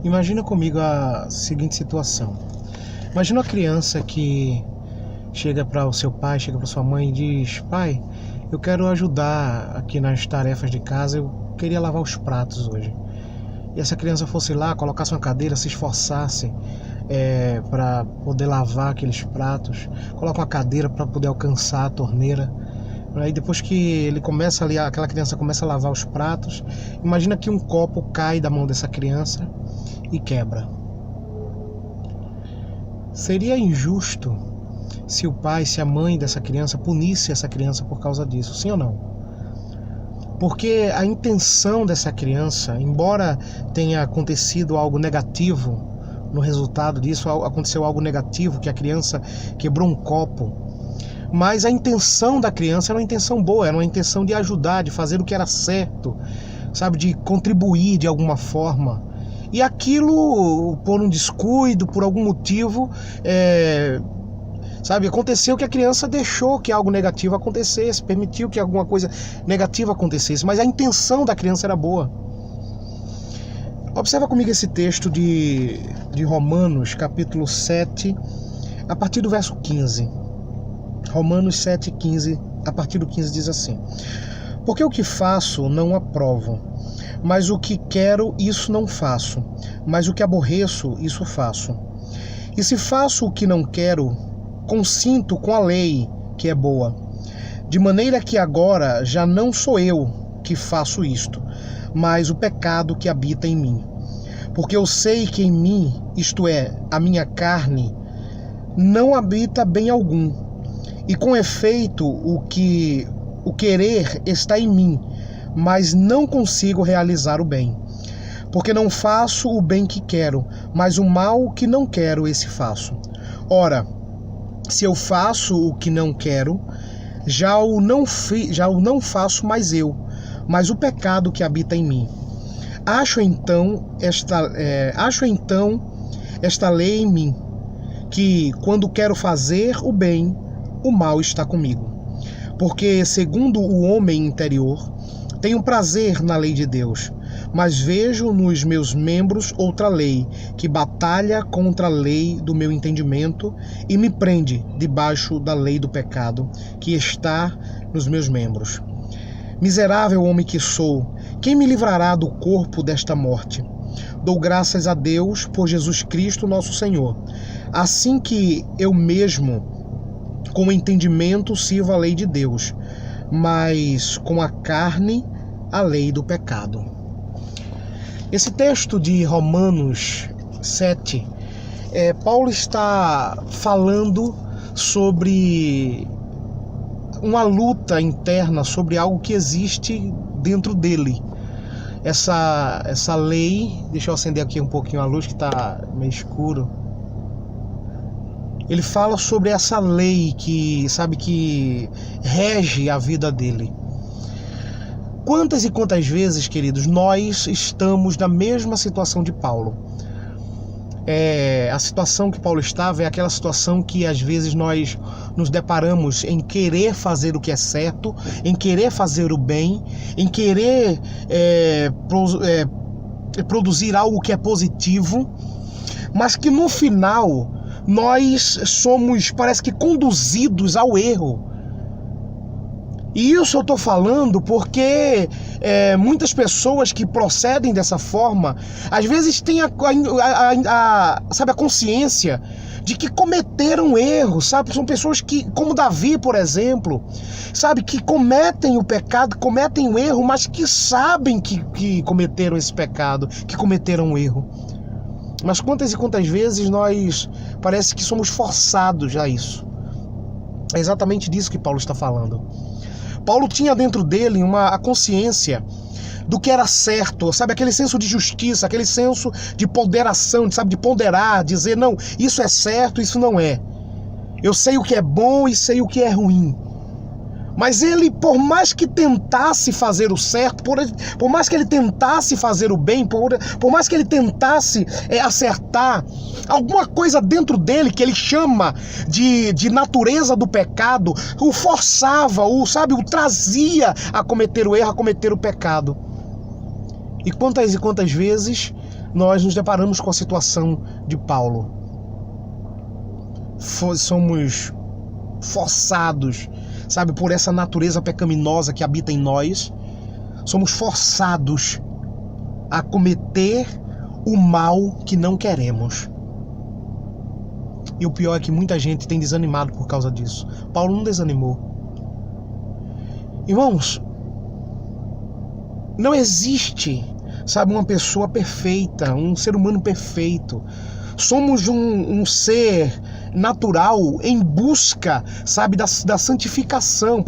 Imagina comigo a seguinte situação. Imagina uma criança que chega para o seu pai, chega para sua mãe e diz: pai, eu quero ajudar aqui nas tarefas de casa, eu queria lavar os pratos hoje. E essa criança fosse lá, colocasse uma cadeira, se esforçasse para poder lavar aqueles pratos, coloca uma cadeira para poder alcançar a torneira. Aí depois que ele começa ali, aquela criança começa a lavar os pratos, imagina que um copo cai da mão dessa criança e quebra. Seria injusto se o pai, se a mãe dessa criança punisse essa criança por causa disso, sim ou não? Porque a intenção dessa criança, embora tenha acontecido algo negativo no resultado disso, aconteceu algo negativo, que a criança quebrou um copo, mas a intenção da criança era uma intenção boa, era uma intenção de ajudar, de fazer o que era certo, sabe, de contribuir de alguma forma. E aquilo, por um descuido, por algum motivo, aconteceu que a criança deixou que algo negativo acontecesse, permitiu que alguma coisa negativa acontecesse, mas a intenção da criança era boa. Observa comigo esse texto de Romanos, capítulo 7, a partir do verso 15. Romanos 7,15, a partir do 15 diz assim: porque o que faço não aprovo, mas o que quero, isso não faço, mas o que aborreço, isso faço. E se faço o que não quero, consinto com a lei que é boa, de maneira que agora já não sou eu que faço isto, mas o pecado que habita em mim. Porque eu sei que em mim, isto é, a minha carne, não habita bem algum. E com efeito, o querer está em mim, mas não consigo realizar o bem. Porque não faço o bem que quero, mas o mal que não quero, esse faço. Ora, se eu faço o que não quero, já o não faço mais eu, mas o pecado que habita em mim. Acho então esta lei em mim, que quando quero fazer o bem, o mal está comigo. Porque, segundo o homem interior, tenho prazer na lei de Deus, mas vejo nos meus membros outra lei, que batalha contra a lei do meu entendimento e me prende debaixo da lei do pecado, que está nos meus membros. Miserável homem que sou, quem me livrará do corpo desta morte? Dou graças a Deus por Jesus Cristo nosso Senhor. Assim que eu mesmo, com o entendimento, sirvo a lei de Deus, mas com a carne, a lei do pecado. Esse texto de Romanos 7, Paulo está falando sobre uma luta interna, sobre algo que existe dentro dele. Essa lei, deixa eu acender aqui um pouquinho a luz que está meio escuro. Ele fala sobre essa lei que rege a vida dele. Quantas e quantas vezes, queridos, nós estamos na mesma situação de Paulo? A situação que Paulo estava é aquela situação que às vezes nós nos deparamos em querer fazer o que é certo, em querer fazer o bem, em querer produzir algo que é positivo, mas que no final nós somos, parece que, conduzidos ao erro. E isso eu estou falando porque muitas pessoas que procedem dessa forma, às vezes têm a consciência de que cometeram erros, sabe? São pessoas que, como Davi, por exemplo, sabe, que cometem o pecado, cometem o erro, mas que sabem que cometeram esse pecado, que cometeram o erro. Mas quantas e quantas vezes nós parece que somos forçados a isso. É exatamente disso que Paulo está falando. Paulo tinha dentro dele a consciência do que era certo, sabe? Aquele senso de justiça, aquele senso de ponderação, de ponderar, dizer, não, isso é certo, isso não é. Eu sei o que é bom e sei o que é ruim. Mas ele, por mais que tentasse fazer o certo, por mais que ele tentasse fazer o bem, por mais que ele tentasse acertar, alguma coisa dentro dele que ele chama de natureza do pecado, o forçava, o trazia a cometer o erro, a cometer o pecado. E quantas vezes nós nos deparamos com a situação de Paulo. Somos forçados, sabe, por essa natureza pecaminosa que habita em nós. Somos forçados a cometer o mal que não queremos. E o pior é que muita gente tem desanimado por causa disso. Paulo não desanimou. Irmãos, não existe, sabe, uma pessoa perfeita, um ser humano perfeito. Somos um ser natural em busca, sabe, da santificação.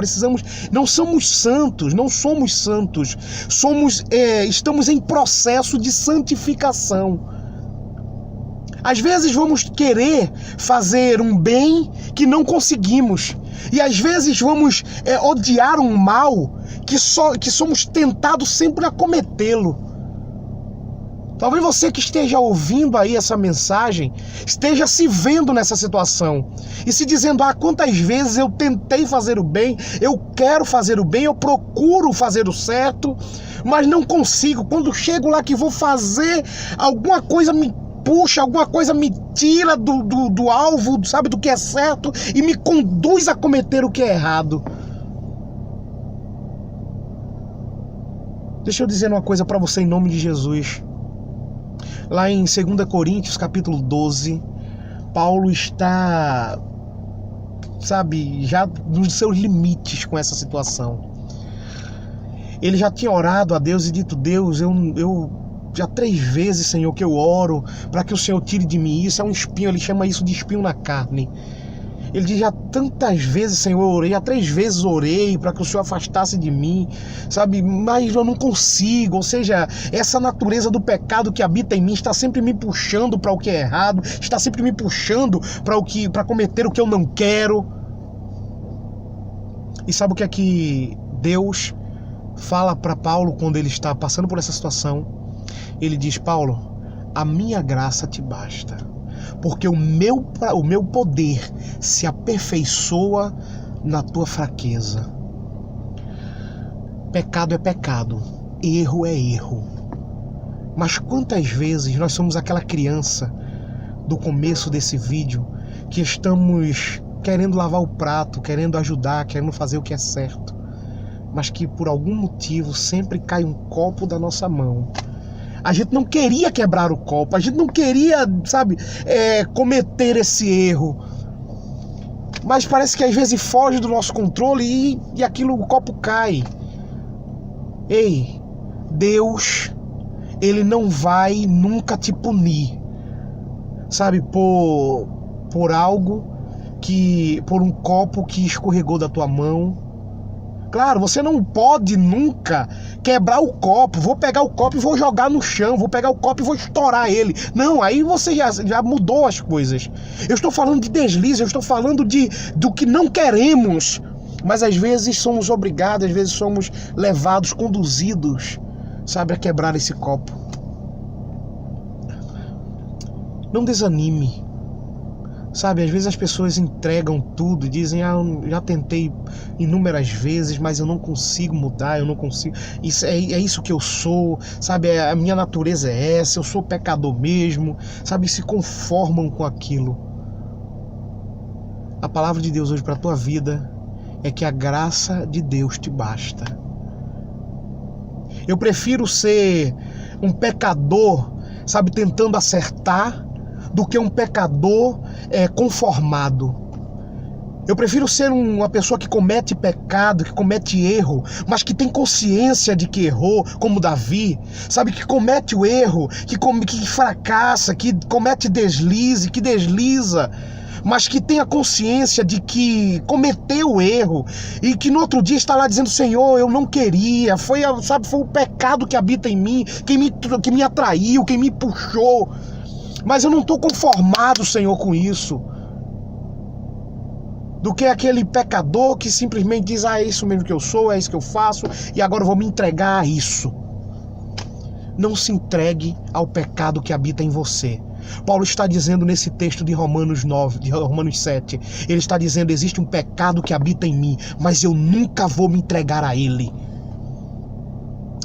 Não somos santos, estamos em processo de santificação. Às vezes vamos querer fazer um bem que não conseguimos. E às vezes vamos odiar um mal que somos tentados sempre a cometê-lo. Talvez você que esteja ouvindo aí essa mensagem esteja se vendo nessa situação e se dizendo: quantas vezes eu tentei fazer o bem, eu quero fazer o bem, eu procuro fazer o certo, mas não consigo. Quando chego lá que vou fazer, alguma coisa me puxa, alguma coisa me tira do alvo, sabe, do que é certo, e me conduz a cometer o que é errado. Deixa eu dizer uma coisa para você em nome de Jesus. Lá em 2 Coríntios, capítulo 12, Paulo está, sabe, já nos seus limites com essa situação. Ele já tinha orado a Deus e dito: Deus, eu já 3 vezes, Senhor, que eu oro para que o Senhor tire de mim isso. É um espinho, ele chama isso de espinho na carne. Ele diz: já tantas vezes, Senhor, eu orei, já 3 vezes orei para que o Senhor afastasse de mim, sabe, mas eu não consigo. Ou seja, essa natureza do pecado que habita em mim está sempre me puxando para o que é errado, está sempre me puxando para cometer o que eu não quero. E sabe o que é que Deus fala para Paulo quando ele está passando por essa situação? Ele diz: Paulo, a minha graça te basta, porque o meu poder se aperfeiçoa na tua fraqueza. Pecado é pecado, erro é erro. Mas quantas vezes nós somos aquela criança do começo desse vídeo que estamos querendo lavar o prato, querendo ajudar, querendo fazer o que é certo, mas que por algum motivo sempre cai um copo da nossa mão. A gente não queria quebrar o copo, a gente não queria, sabe, cometer esse erro. Mas parece que às vezes foge do nosso controle e aquilo, o copo cai. Ei, Deus, Ele não vai nunca te punir, sabe, por algo por um copo que escorregou da tua mão. Claro, você não pode nunca quebrar o copo. Vou pegar o copo e vou jogar no chão. Vou pegar o copo e vou estourar ele. Não, aí você já mudou as coisas. Eu estou falando de deslize, eu estou falando do que não queremos. Mas às vezes somos obrigados, às vezes somos levados, conduzidos, sabe, a quebrar esse copo. Não desanime. Sabe, às vezes as pessoas entregam tudo e dizem: eu já tentei inúmeras vezes, mas eu não consigo mudar, eu não consigo. É isso que eu sou, sabe, a minha natureza é essa, eu sou pecador mesmo, sabe, e se conformam com aquilo. A palavra de Deus hoje para a tua vida é que a graça de Deus te basta. Eu prefiro ser um pecador, sabe, tentando acertar, do que um pecador conformado. Eu prefiro ser uma pessoa que comete pecado, que comete erro, mas que tem consciência de que errou, como Davi, sabe, que comete o erro, que fracassa, que comete deslize, que desliza, mas que tem a consciência de que cometeu o erro e que no outro dia está lá dizendo: Senhor, eu não queria, foi o pecado que habita em mim, que me atraiu, quem me puxou. Mas eu não estou conformado, Senhor, com isso. Do que aquele pecador que simplesmente diz: é isso mesmo que eu sou, é isso que eu faço, e agora eu vou me entregar a isso. Não se entregue ao pecado que habita em você. Paulo está dizendo nesse texto de Romanos 7, ele está dizendo: existe um pecado que habita em mim, mas eu nunca vou me entregar a ele.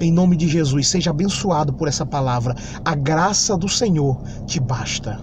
Em nome de Jesus, seja abençoado por essa palavra. A graça do Senhor te basta.